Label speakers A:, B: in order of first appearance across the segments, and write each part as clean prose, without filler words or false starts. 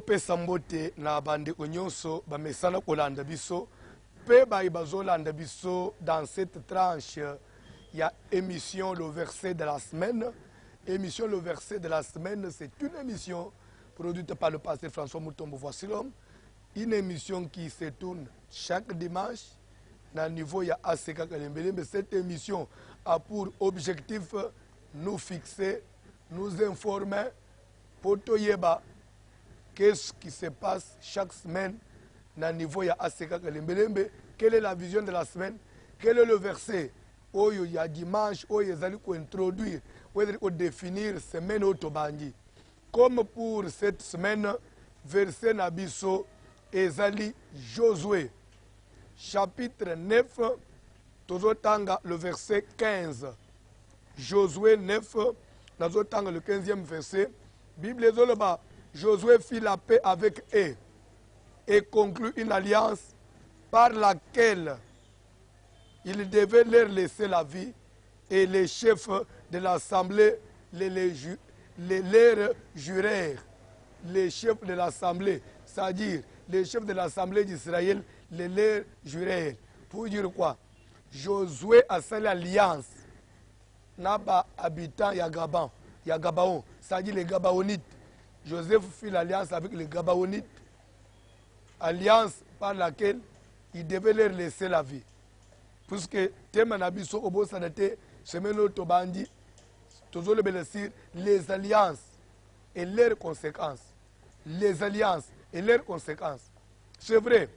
A: topesa mbote na bandeko nyonso bamesana kolanda biso pe bazolanda biso dans cette tranche ya émission le verset de la semaine. Émission le verset de la semaine, c'est une émission produite par le pasteur François Moutombo Voici l'homme, une émission qui se tourne chaque dimanche na niveau ya ACK Kalembele. Mais cette émission a pour objectif nous fixer, nous informer pour toyeba qu'est-ce qui se passe chaque semaine na niveau ya ACK Kalembele. Quelle est la vision de la semaine? Quel est le verset oyo ya dimanche oyo ezali ko introduire ou définir semaine otobandi? Comme pour cette semaine, verset nabiso ezali Josué chapitre 9 tozotanga le verset 15. Josué 9 nazotanga le 15e verset. Bible ezoloba Josué fit la paix avec eux et conclut une alliance par laquelle il devait leur laisser la vie, et les chefs de l'assemblée leur jurèrent. Les chefs de l'assemblée, c'est-à-dire les chefs de l'assemblée d'Israël, leur jurèrent. Pour dire quoi? Josué a fait l'alliance n'aba habitant ya Gabaon, c'est-à-dire les Gabaonites. Joseph fit l'alliance avec les Gabaonites, alliance par laquelle il devait leur laisser la vie. Puisque thème nabiso obo sanate semaine tobandi tozole belesir les alliances et leurs conséquences. Les alliances et leurs conséquences. C'est vrai.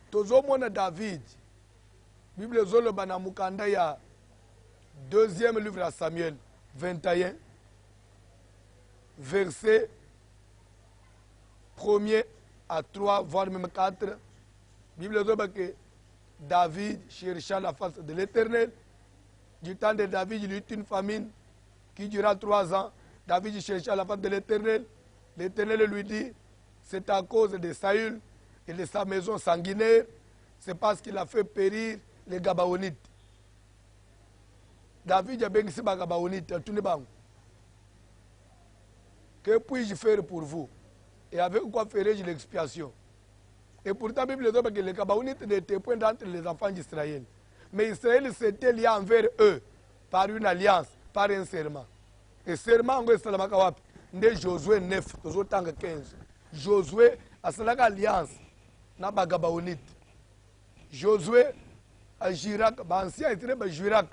A: Tozomona David. Bible zolo bana mukanda ya deuxième livre à Samuel 21 verset 1er à 3 voire même 4. Bible zolo que David chercha la face de l'Éternel. Du temps de David, il eut une famine qui dura 3 ans. David chercha la face de l'Éternel. L'Éternel lui dit, c'est à cause de Saül et de sa maison sanguinaire, c'est parce qu'il a fait périr les Gabaonites. David a béni les Gabaonites, que puis-je faire pour vous? Et avec quoi ferai-je l'expiation? Et pourtant, la Bible dit que les Gabaonites n'étaient point d'entre les enfants d'Israël. Mais Israël s'était lié envers eux par une alliance, par un serment. Et serment, c'est Josué 9, 15. Josué a fait alliance avec les Gabaonites. Josué a Jirak, l'ancien Israël a Jirak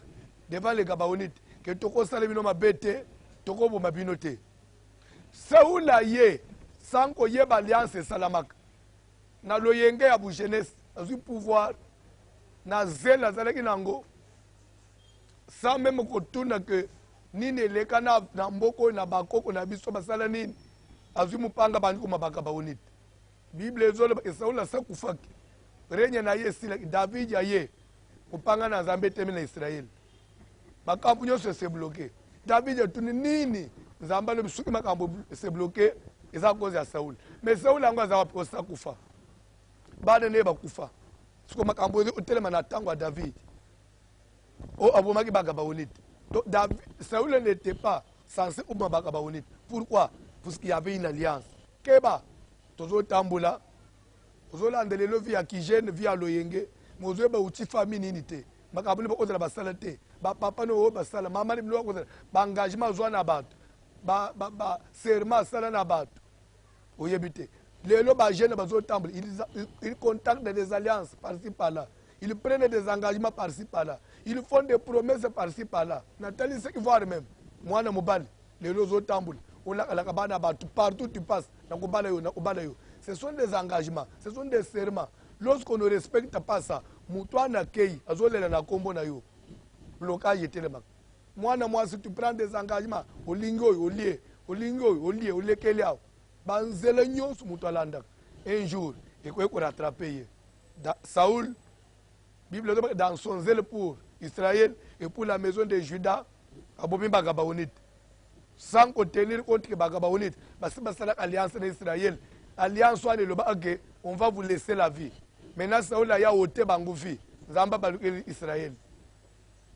A: devant les Gabaonites. Que toko salibino mabete, toko bo mabinote. Saoul a yé, sans qu'on y ait alliance et salamak. Na loyenge ya bu jeunesse azu pouvoir na zela zalaki nango sans même kotuna que nini leka na mboko na bakoko na biso basala nini azu mupanga bandiko mabaka baonite. Bible ezolo ke Saul asakufaki renya na ye sila David aye mupanga na Nzambe teme na Israël makambo nyonso se bloqué. David atuni nini Nzamba no bisuki makambo se bloqué eza cause ya Saul. Mais Saul ango azawa osakufa bana ne bakufa siko makambo otelema na tango ya David o abomaki bagabaonite. Donc David, Saul n'était pas censé oublier bagabaonite. Pourquoi? Parce qu'il y avait une alliance. Keba tozo tambola tozo landelelo via kijene via loyenge mozo ba uti famille unité makambo ba kozala basala te ba papa no basala mama ni bilo kozala ba engagement zo na bato ba serment sala na bato oyebite. Les jeunes ils contactent des alliances par-ci par-là. Ils prennent des engagements par-ci par-là. Ils font des promesses par-ci par-là. Nathalie, c'est qu'ils voient même. Moi, les partout tu passes. Ce sont des engagements, ce sont des serments. Lorsqu'on ne respecte pas ça, blocage est tellement. Moi, si tu prends des engagements, au lingo, au lié, un jour, il faut rattraper. Saoul, Bible dans son zèle pour Israël et pour la maison de Juda, sans contenir contre les Gabaonites, parce que c'est l'alliance d'Israël. Alliance soit on va vous laisser la vie. Maintenant, Saoul a ôté Bangoufi, Zamba Balukel Israël.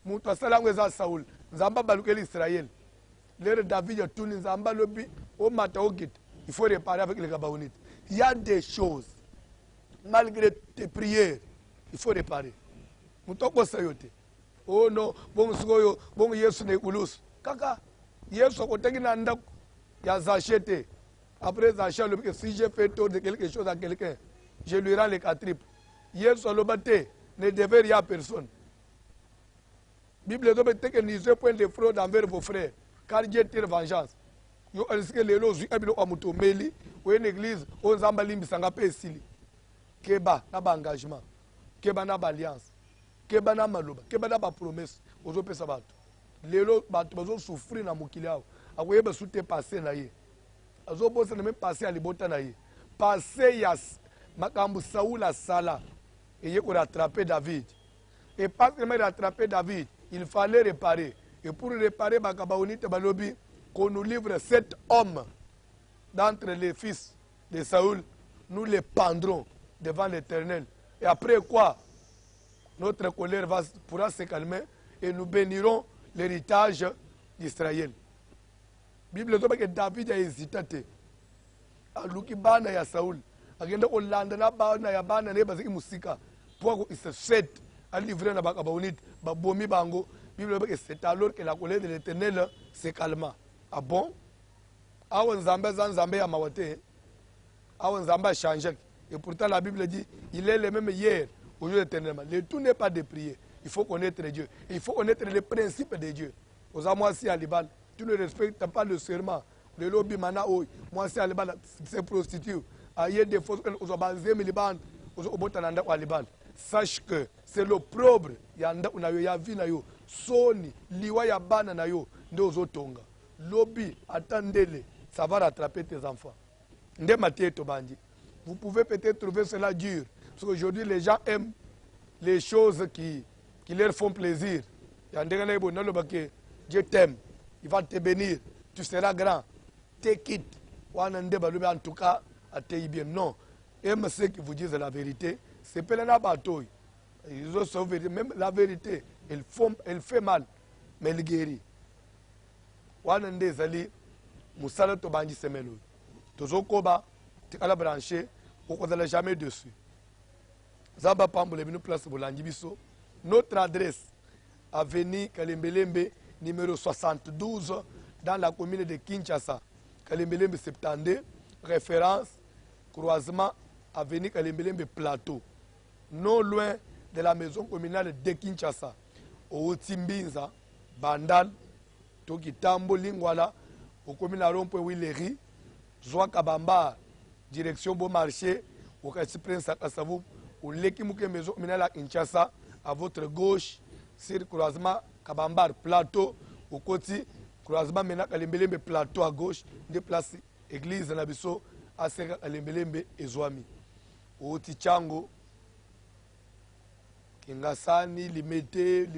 A: Moutou Salang Saoul, Zamba Balukel Israël. L'air David a tourné Zamba Lobi, au Mataokit. il faut réparer avec les Gabaonites. Il y a des choses, malgré tes prières, il faut réparer. Oh non, bon soyo, bon yesu ne ulus. Kaka, yesu akoteki na ndako ya zachete. Après Zacha, si j'ai fait tort de quelque chose à quelqu'un, je lui rends les 4 triples. Yesu alobate ne devait rien à personne. Bible dit que n'y a point de fraude envers vos frères, car Dieu tire vengeance. Yo risque les lois, abilo amuto meli, ou une église, on zambalim sanga pesili. Keba na ba engagement, keba na ba alliance. Keba na maloba, keba na ba promesse, ozo pesa bato. Lelo bato bazo souffrir na mokili awo. Akoyeba soute passé na ye. Azo bosa na même passé à libota na ye. Passé ya makambu Saoul a sala et ye ko rattraper David. Et parce qu'il m'a rattrapé David, il fallait réparer. Et pour réparer Bakabaonite Balobi, qu'on nous livre 7 hommes d'entre les fils de Saoul, nous les pendrons devant l'Éternel. Et après quoi, notre colère pourra se calmer et nous bénirons l'héritage d'Israël. La Bible dit que David a hésité. A luki bana ya Saoul. Agenda Hollande na bana ya bana ne baziki musika. Pour il se fait à livrer na Bakabaonite, babomi bango. La Bible dit que c'est alors que la colère de l'Éternel se calma. Ah bon? Awan Zambé Zambé a mawate. Awan Zambé a changé. Et pourtant la Bible dit, il est le même hier. Aujourd'hui éternellement. Le tout n'est pas de prier. Il faut connaître Dieu. Il faut connaître les principes de Dieu. Aux amoisi à Liban, tu ne respectes pas le serment. Le lobby mana oi. Moi c'est à Liban, c'est prostitué. Aïe des fausses aux abanzés Liban, aux obotananda à Liban. Sache que c'est l'opprobre. Yanda unayo ya vi na yo. Soni liwa ya bana na yo ndo ozotonga. Lobby attendez-les. Ça va rattraper tes enfants. Nde matie to bandi. Vous pouvez peut-être trouver cela dur. Parce qu'aujourd'hui, les gens aiment les choses qui leur font plaisir. Dieu t'aime, il va te bénir, tu seras grand. Take it. En tout cas, non. Aime ceux qui vous disent la vérité. C'est pas la bataille. Même la vérité, elle fait mal, mais elle guérit. Wanande zali, musala to banji semelo. Tozo koba, tikala branché, on ne jamais dessus. Zamba Pambole, nous place Bolangibiso. Notre adresse, avenue Kalembelembe, numéro 72, dans la commune de Kinshasa. Kalembelembe 72, référence, croisement, avenue Kalembelembe Plateau. Non loin de la maison communale de Kinshasa. Au Timbinza, Bandal, Tokitambo, Lingwala, au communal Rompo Willeri, Zoa Kabamba, direction Beaumarchais, au quartier Prince Akassavou. Au Lekimouké Maison Minala Kinshasa, à votre gauche, sur croisement Kabambar Plateau, au côté, croisement Mena Kalembelembe Plateau à gauche, déplacé église Nabiso, à Sera Kalembelembe et Zouami. Au Tichango, Kingasani, Limete,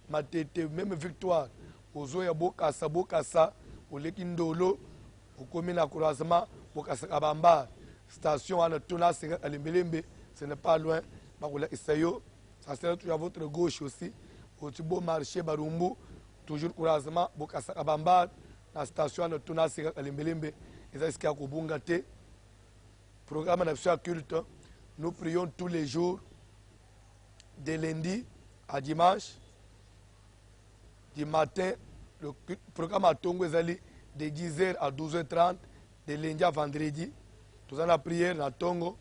A: Matete, même victoire, au Zoya Bokassa, au Lekindolo, au commune à croisement, au Kassa Kabambar, station à Natuna, Sera Kalembelembe. Ce n'est pas loin. Ça sera toujours à votre gauche aussi. Au Tibo marché Barumbu, toujours courageusement, Bokassa Kabamba, la station de Tuna Sega Kalembelembe, et ça c'est à Kobungate. Programme d'absolu culte. Nous prions tous les jours, de lundi à dimanche. Du matin, le programme à Tongo Zali, de 10h à 12h30, de lundi à vendredi. Nous avons la prière à Tongo.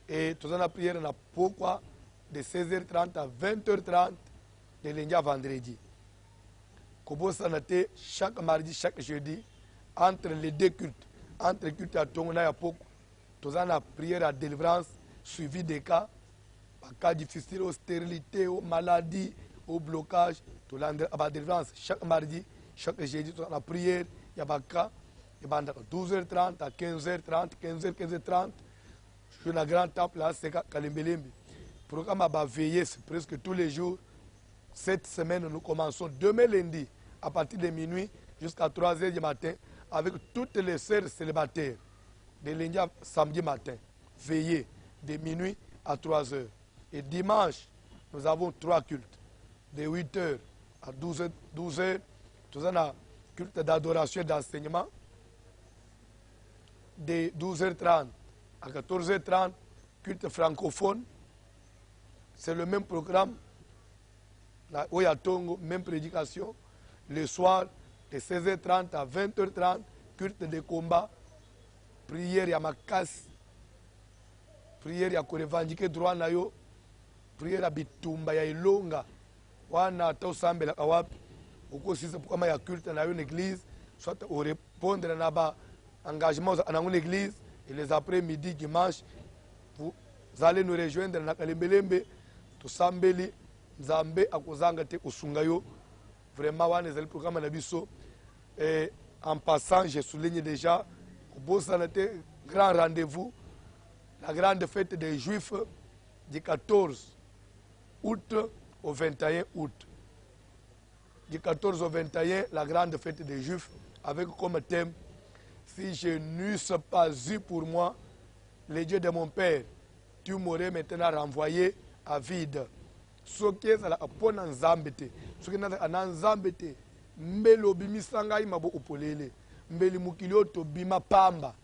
A: Et tout ça, la prière n'a pourquoi de 16h30 à 20h30 de lundi à vendredi. Comme ça, chaque mardi, chaque jeudi, entre les deux cultes, entre le culte à Tongo et à Poko, tout ça, la prière à délivrance, suivi des cas difficiles, aux stérilités, aux maladies, au blocage, tout ça, à délivrance, chaque mardi, chaque jeudi, tout ça, la prière, il y a des cas, il y a 12h30 à 15h30, 15h, 15h30. Sur la grande temple, là, c'est Kalembelembe. Le programme va veiller presque tous les jours. Cette semaine, nous commençons demain lundi, à partir de minuit jusqu'à 3h du matin, avec toutes les sœurs célibataires, de lundi à samedi matin. Veiller de minuit à 3h. Et dimanche, nous avons 3 cultes, de 8h à 12h. Tout ça, on a culte d'adoration et d'enseignement. de 12h30 à 14h30, culte francophone. C'est le même programme. La Oyatongo, même prédication. Le soir, de 16h30 à 20h30, culte de combat. Prière à ma casse. Prière à revendiquer droit na yo. Prière à bitumba ya ilonga. Wana ta osambela kawapi. Okosisa kama ya culte na yo l'église, soit au répondre na ba engagement dans une église et les après-midi dimanche vous allez nous rejoindre na Kalembelembe to sambeli nzambe akozanga te kusunga yo vraiment wana ezali programme na biso et en passant je souligne déjà kobosana te grand rendez-vous la grande fête des juifs du 14 août au 21 août. Du 14 au 21, la grande fête des Juifs, avec comme thème, si je n'eusse pas eu pour moi les dieux de mon père, tu m'aurais maintenant renvoyé à vide. Ce qui est la pona nzambete, ce qui est la nzambete, mbelo bimisanga imabo upolele, mbeli mukilio to bima pamba,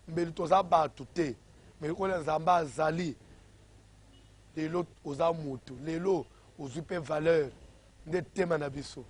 A: mbeli toza batute, mbeli kona nzamba zali, lelo oza mutu, lelo ozupe valeur, nde tema na biso.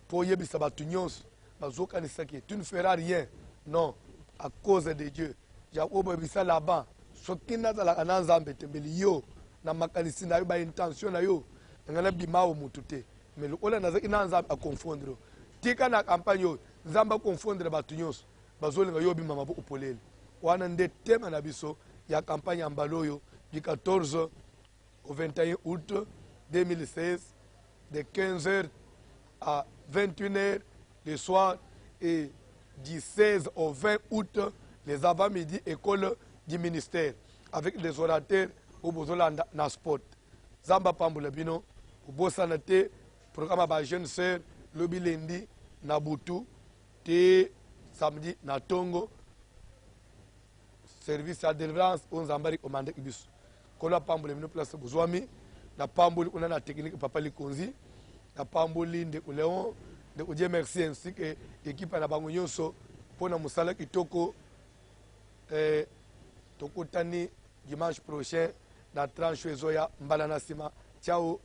A: Pour yebisa batu nyonso bazokanisa ke tu ne feras rien non à cause de Dieu jakobo bisa là-bas soki nazalaka na nzambe te mbeli yo na makanisi na yo baintention na yo ngana bima o mutu te mais lokola nazalaki na nzambe akonfondre tika na campagne oyo nzambe akonfondre batu nyonso bazolinga yo bima mabo upolele wana nde tema na biso ya campagne ya mbala oyo du 14 au 21 août 2016 de 15h à 21h le soir et du 16 au 20 août les avant-midi école du ministère avec les orateurs au Bozolanda na sport. Zamba Pambula Bino, au Bossanate, programme à jeune sœur, Lobi Lendi, Nabutu, te samedi na Tongo, service à délivrance, on zambari commandé Ibis. Kola Pambula Bino place Bozwami, na Pambuli, on a la technique Papa Likonzi. Na pamboli de Léon de Dieu merci ainsi que l'équipe na bango nyonso pona musala kitoko tokutani dimanche prochain na tranche ezoya mbala na sima ciao.